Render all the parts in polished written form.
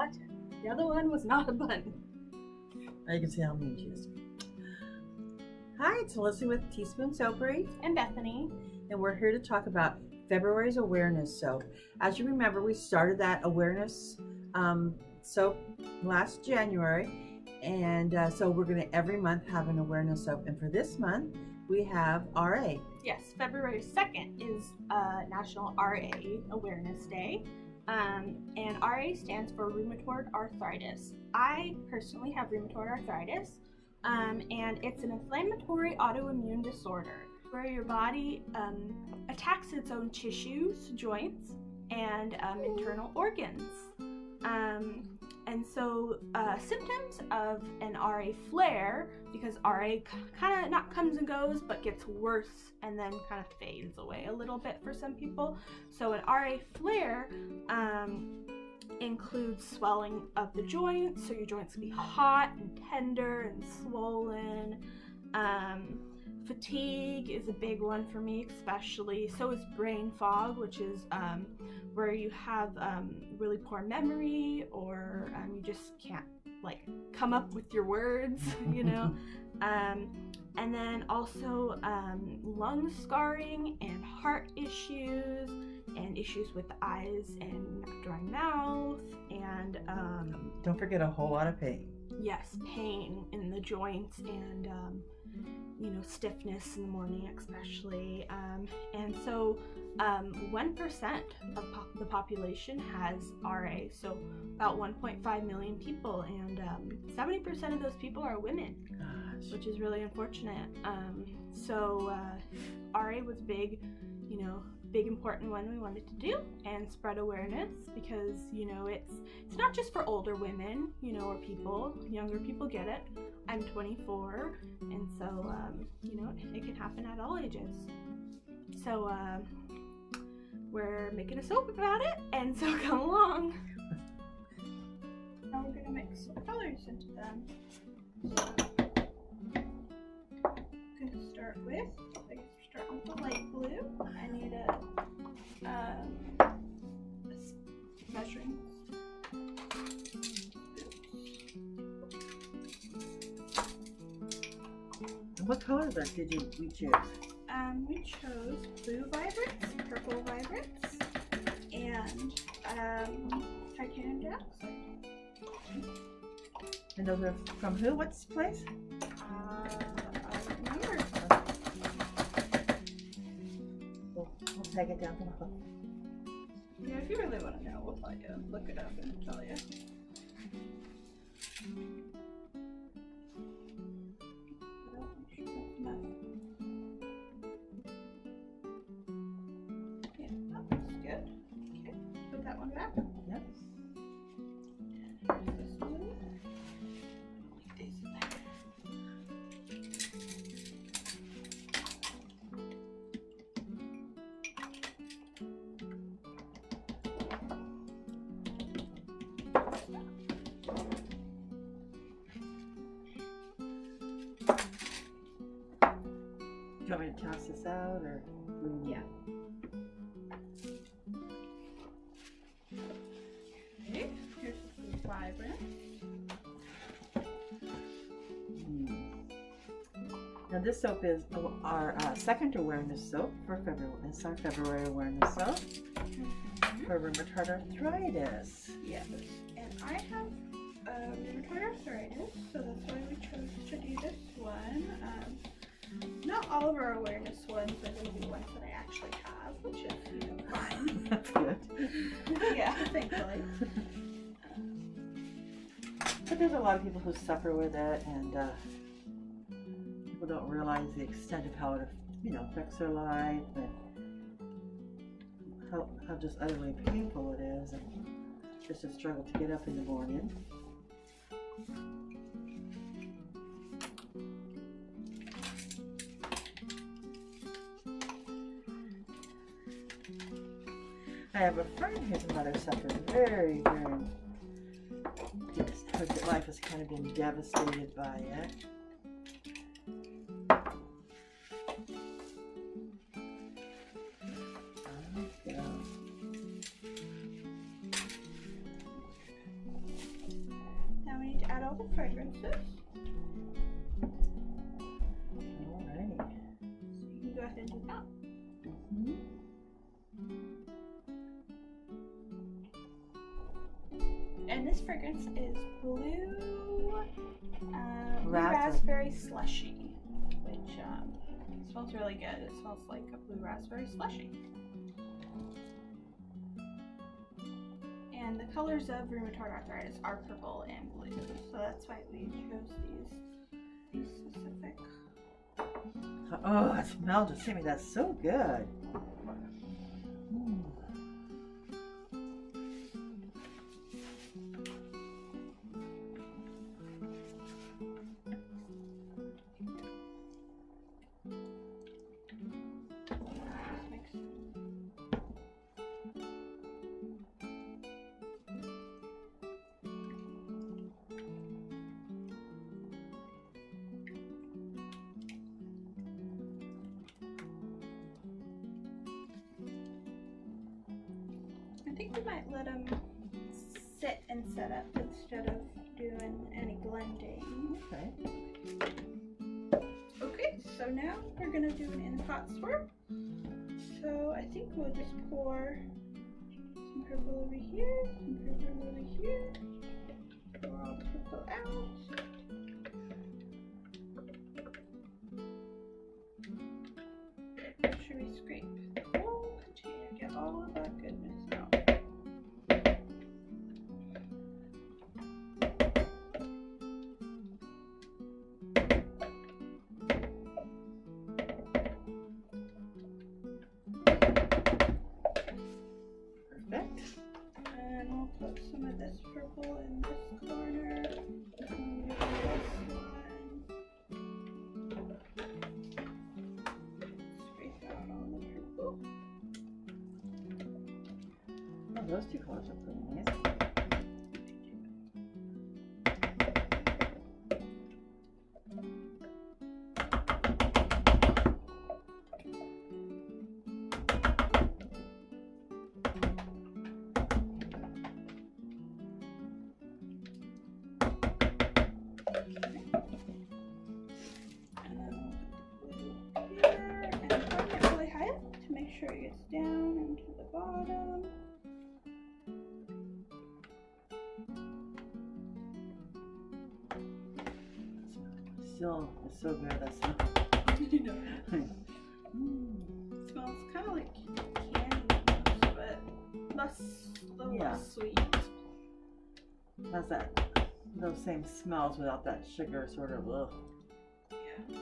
button. The other one was not a button. You can see how mean she is. Hi, it's Melissa with Teaspoon Soapery. And Bethany. And we're here to talk about February's awareness soap. As you remember, we started that awareness soap last January. And so we're going to every month have an awareness soap. And for this month, we have RA. Yes, February 2nd is National RA Awareness Day. And RA stands for Rheumatoid Arthritis. I personally have rheumatoid arthritis, and it's an inflammatory autoimmune disorder where your body attacks its own tissues, joints, and internal organs. And so symptoms of an RA flare, because RA kind of not comes and goes, but gets worse and then kind of fades away a little bit for some people. So an RA flare includes swelling of the joints, so your joints can be hot and tender and swollen. Fatigue is a big one for me, especially. So is brain fog, which is where you have really poor memory, or you just can't come up with your words, you know. And then also lung scarring and heart issues and issues with the eyes and dry mouth, and don't forget a whole lot of pain. Yes, pain in the joints and stiffness in the morning especially. And so 1% of the population has RA, so about 1.5 million people, and 70% of those people are women. Gosh. Which is really unfortunate. So RA was big important one we wanted to do and spread awareness, because it's not just for older women, or people. Younger people get it. I'm 24, and so it can happen at all ages. So we're making a soap about it, and so come along. Now we're gonna mix some colors into them. I'm gonna start with the light blue. I need a measuring. What colors did we choose? We chose blue vibrants, purple vibrants, and titanium dioxide. And those are from who? What's the place? I don't remember. We'll take it down to the hook. Yeah, if you really want to know, we'll tell you. Look it up and tell you. Back. Yep. This one. Leave these in there. Do you want me to toss this out, or? Yeah. Okay, here's the vibrant. Now this soap is our second awareness soap for February. It's our February awareness soap for rheumatoid arthritis. Yes, and I have rheumatoid arthritis, so that's why we chose to do this one. Not all of our awareness ones are going to be ones that I actually have, which is, fine. That's good. Yeah, thankfully. But there's a lot of people who suffer with it, and people don't realize the extent of how it, affects their life, and how just utterly painful it is, and just a struggle to get up in the morning. I have a friend whose mother suffered very, very. Her life has kind of been devastated by it. all the fragrances. Alright. So you can go ahead and do that. Mhm. And this fragrance is blue Raspberry. raspberry slushy, which smells really good. It smells like a blue raspberry slushy. And the colors of rheumatoid arthritis are purple and blue, so that's why we chose these specific. Oh, it smells just Sammy, that's so good. Mm. I think we might let them sit and set up instead of doing any blending. Okay. Okay, so now we're gonna do an in-pot swirl. So I think we'll just pour some purple over here, some purple over here, pour all the purple out. Make sure we scrape the bowl, continue to get all of that goodness out. Perfect. And we'll put some of this purple in this corner. And maybe this one. Scrape out all the purple. Oh, those two colors are pretty nice. And then we'll put the blue here and bring it really high up to make sure it gets down into the bottom. Still, it's so good. That smell. It smells kind of like candy almost, but a little Yeah. less sweet. Has that those same smells without that sugar sort of. Ugh. Yeah.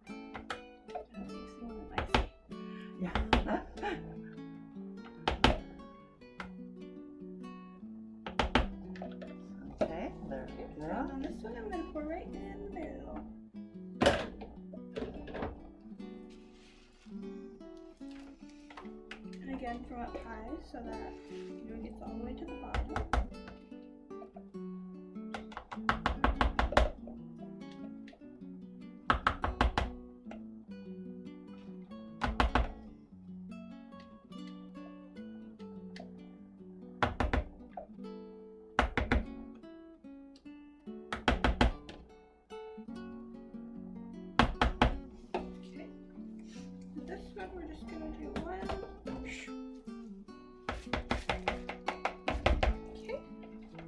That makes it a little icy. Yeah. Okay, there we go. And on this one, I'm going to pour right in the middle. And again, from up high so that it gets all the way to the bottom. Okay. This one we're just gonna do one. Okay.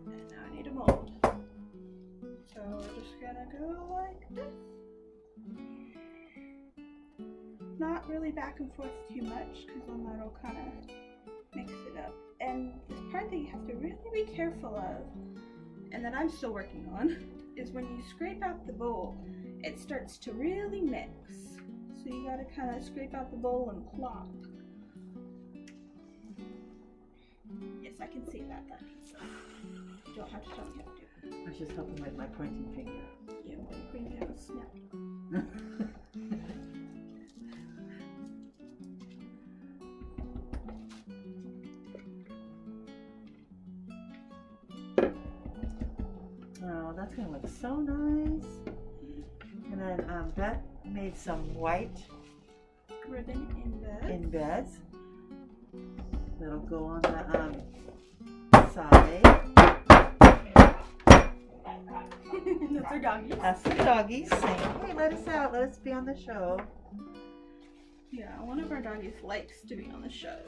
And now I need a mold. So we're just gonna go like this. Not really back and forth too much, because then that'll kind of mix it up. And the part that you have to really be careful of, and that I'm still working on, is when you scrape out the bowl, it starts to really mix. So you gotta kind of scrape out the bowl and plop. Yes, I can see that. That piece. You don't have to tell me how to do it. I was just helping with my pointing finger. Yeah, well, you're going to have a snap. Oh, that's gonna look so nice. And then Beth made some white Ribbon in bed. embeds that'll go on the side. That's our doggy. That's the doggies saying, hey, let us out. Let us be on the show. Yeah, one of our doggies likes to be on the show.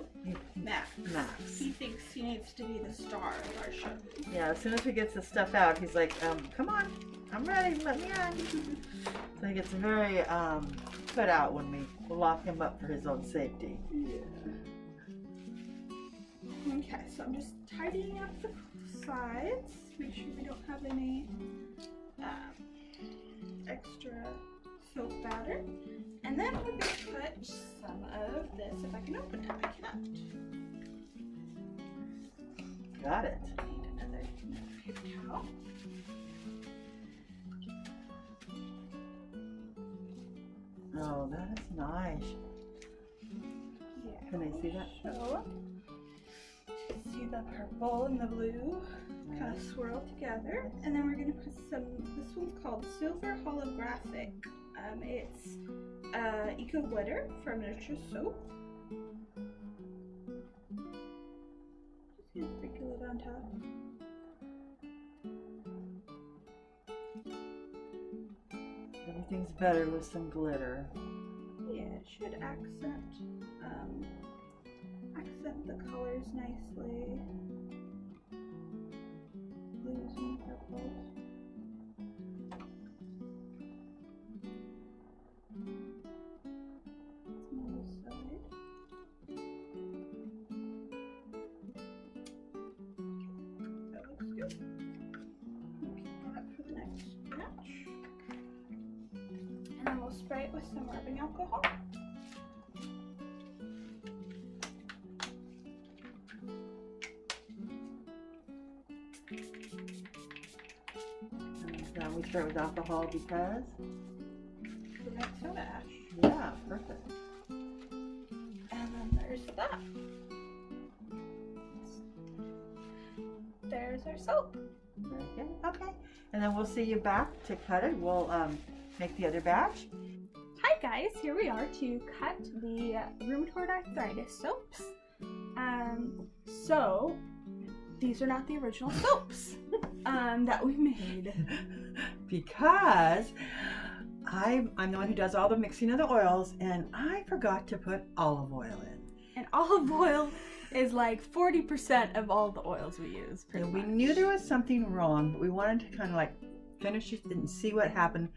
Max. He thinks he needs to be the star of our show. Yeah, as soon as he gets the stuff out, he's like, come on, I'm ready, let me in. So he gets very put out when we lock him up for his own safety. Yeah. Okay, so I'm just tidying up the sides. Make sure we don't have any extra soap batter. And then we're going to put some of this, if I can open it, I can't. Got it. I need another paper towel. Oh, that is nice. Yeah. Can I see that? So, see the purple and the blue kind of swirl together. And then we're going to put some, this one's called Silver Holographic. It's Eco Glitter from Nurture Soap. Just gonna sprinkle it on top. Everything's better with some glitter. Yeah, it should accent the colors nicely. Blues and purples. Spray it with some rubbing alcohol. And we start with alcohol because? Prevent soda ash. Yeah, perfect. And then there's that. There's our soap. Very good. Okay. And then we'll see you back to cut it. We'll make the other batch. Hi guys, here we are to cut the Rheumatoid Arthritis soaps. So these are not the original soaps that we made. Because I'm the one who does all the mixing of the oils, and I forgot to put olive oil in. And olive oil is like 40% of all the oils we use. And we knew there was something wrong, but we wanted to kind of like finish it and see what happened.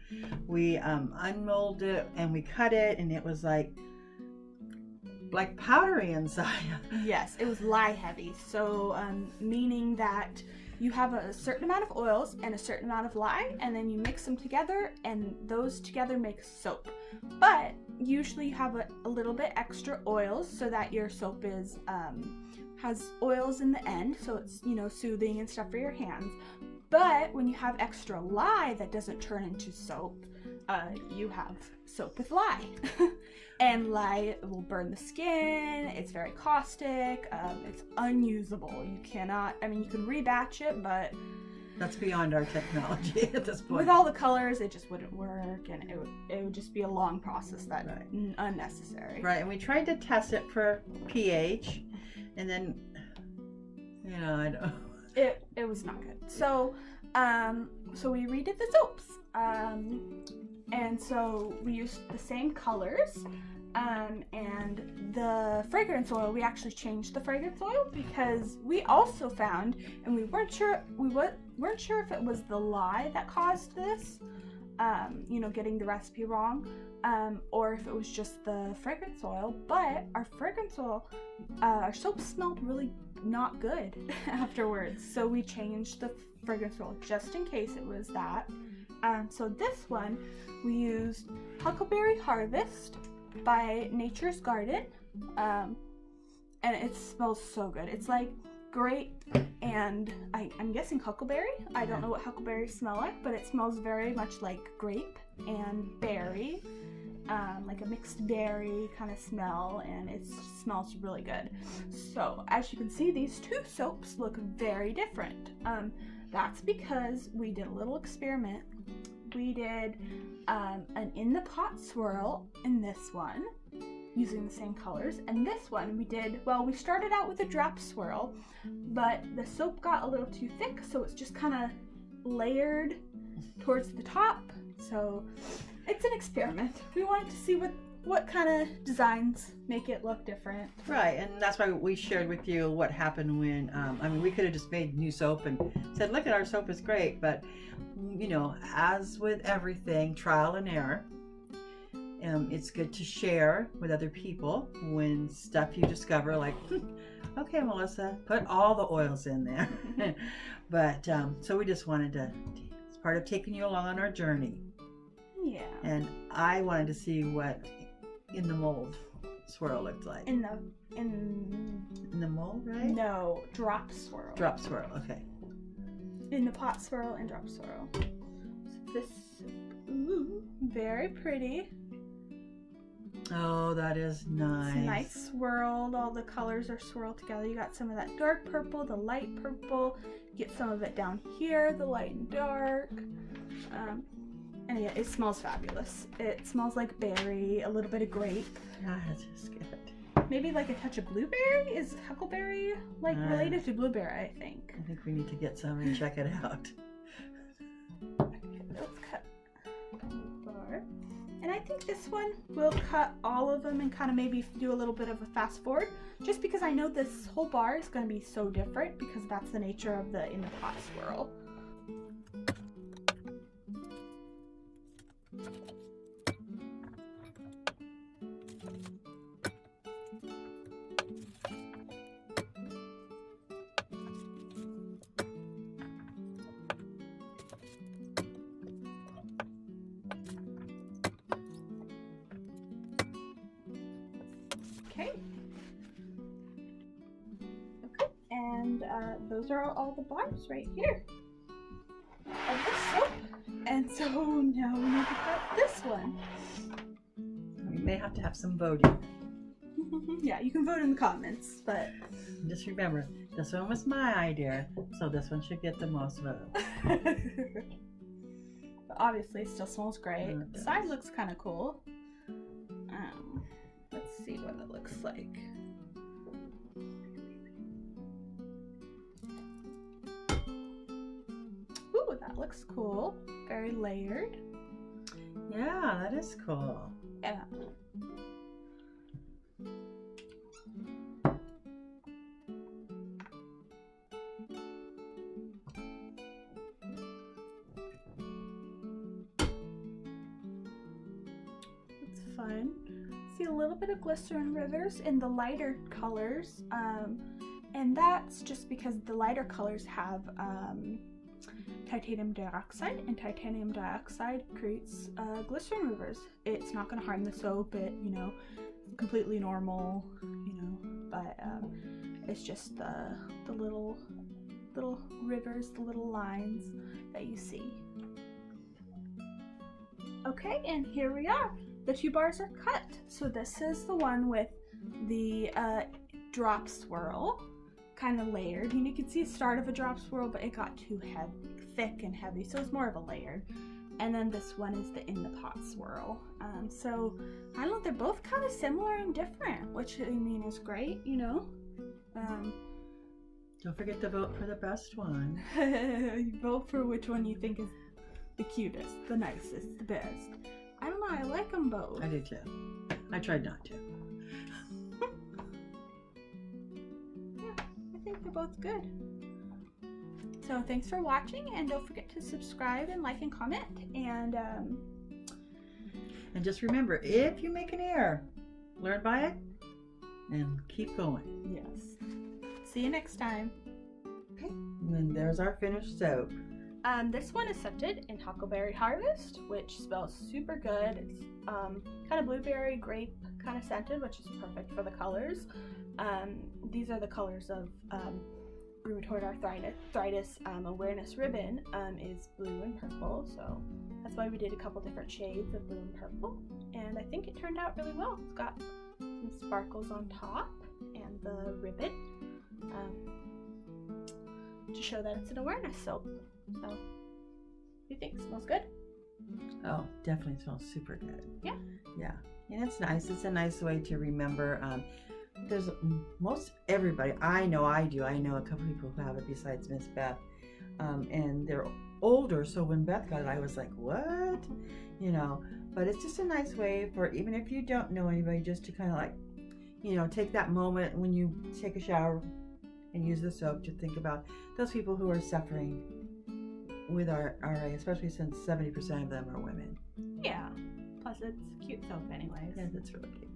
We unmolded it and we cut it, and it was like powdery inside. Yes, it was lye heavy. So meaning that you have a certain amount of oils and a certain amount of lye, and then you mix them together, and those together make soap. But usually you have a little bit extra oils so that your soap is has oils in the end, so it's, you know, soothing and stuff for your hands. But when you have extra lye that doesn't turn into soap, you have soap with lye. And lye will burn the skin, it's very caustic, it's unusable. You cannot, I mean, you can rebatch it, but that's beyond our technology at this point. With all the colors, it just wouldn't work, and it would just be a long process that unnecessary. Right, and we tried to test it for pH, and then, you know, I don't. It was not good. So, so we redid the soaps, and so we used the same colors, and the fragrance oil. We actually changed the fragrance oil because we also found, and we weren't sure if it was the lye that caused this, you know, getting the recipe wrong, or if it was just the fragrance oil. But our fragrance oil, our soap smelled really not good afterwards, so we changed the fragrance oil just in case it was that. So this one we used Huckleberry Harvest by Nature's Garden, and it smells so good. It's like grape and I'm guessing huckleberry. I don't know what huckleberries smell like, but it smells very much like grape and berry, like a mixed berry kind of smell, and it smells really good. So as you can see, these two soaps look very different. That's because we did a little experiment. We did an in the pot swirl in this one using the same colors, and this one we did, well, we started out with a drop swirl, but the soap got a little too thick, so it's just kind of layered towards the top. So it's an experiment. We wanted to see what kind of designs make it look different. Right, and that's why we shared with you what happened when, I mean, we could have just made new soap and said, look at our soap is great, but, you know, as with everything, trial and error, it's good to share with other people when stuff you discover, like, okay, Melissa, put all the oils in there. But, so we just wanted to, it's part of taking you along on our journey. Yeah. And I wanted to see what in the mold swirl looked like. In the mold, right? No, drop swirl. Drop swirl, okay. In the pot swirl and drop swirl. So this, ooh, very pretty. Oh, that is nice. It's nice swirled. All the colors are swirled together. You got some of that dark purple, the light purple. You get some of it down here, the light and dark. And yeah, it smells fabulous. It smells like berry, a little bit of grape. That's just good. Maybe like a touch of blueberry? Is huckleberry like related to blueberry, I think. I think we need to get some and check it out. Okay, let's cut the bar. And I think this one we'll cut all of them and kind of maybe do a little bit of a fast forward, just because I know this whole bar is going to be so different because that's the nature of the in the pot swirl. Okay. And those are all the bars right here of this soap. And so now we need to cut this one. We may have to have some voting. Yeah, you can vote in the comments, but Just remember, this one was my idea, so this one should get the most votes. but obviously it still smells great. It The does. side looks kind of cool. Let's see what it looks like. Ooh, that looks cool. Very layered. Yeah, that is cool. Yeah. It's fun. See a little bit of glycerin rivers in the lighter colors, and that's just because the lighter colors have titanium dioxide, and titanium dioxide creates glycerin rivers. It's not going to harm the soap. It, you know, completely normal, you know, but it's just the little rivers, the little lines that you see. Okay, and here we are. The two bars are cut. So this is the one with the drop swirl, kind of layered. And you can see the start of a drop swirl, but it got too thick and heavy, so it's more of a layered. And then this one is the in the pot swirl. So I don't know, they're both kind of similar and different, which I mean is great, you know. Don't forget to vote for the best one. Vote for which one you think is the cutest, the nicest, the best. I don't know, I like them both. I do too. I tried not to. Yeah, I think they're both good. So thanks for watching, and don't forget to subscribe and like and comment. And just remember, if you make an error, learn by it and keep going. yes. See you next time. Okay. And then there's our finished soap. This one is scented in Huckleberry Harvest, which smells super good. It's kind of blueberry, grape kind of scented, which is perfect for the colors. These are the colors of Rheumatoid Arthritis awareness ribbon is blue and purple, so that's why we did a couple different shades of blue and purple, and I think it turned out really well. It's got some sparkles on top and the ribbon to show that it's an awareness soap. So, what do you think? Smells good? Oh, definitely smells super good. Yeah. Yeah. And it's nice. It's a nice way to remember. There's most everybody, I know I do. I know a couple people who have it besides Miss Beth. And they're older, so when Beth got it, I was like, what? You know, but it's just a nice way for, even if you don't know anybody, just to kind of like, you know, take that moment when you take a shower and use the soap to think about those people who are suffering with our RA, especially since 70% of them are women. Yeah. Plus, it's cute soap anyways. Yeah, that's really cute.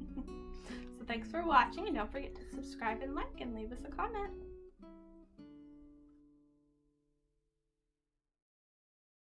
So thanks for watching, and don't forget to subscribe and like and leave us a comment.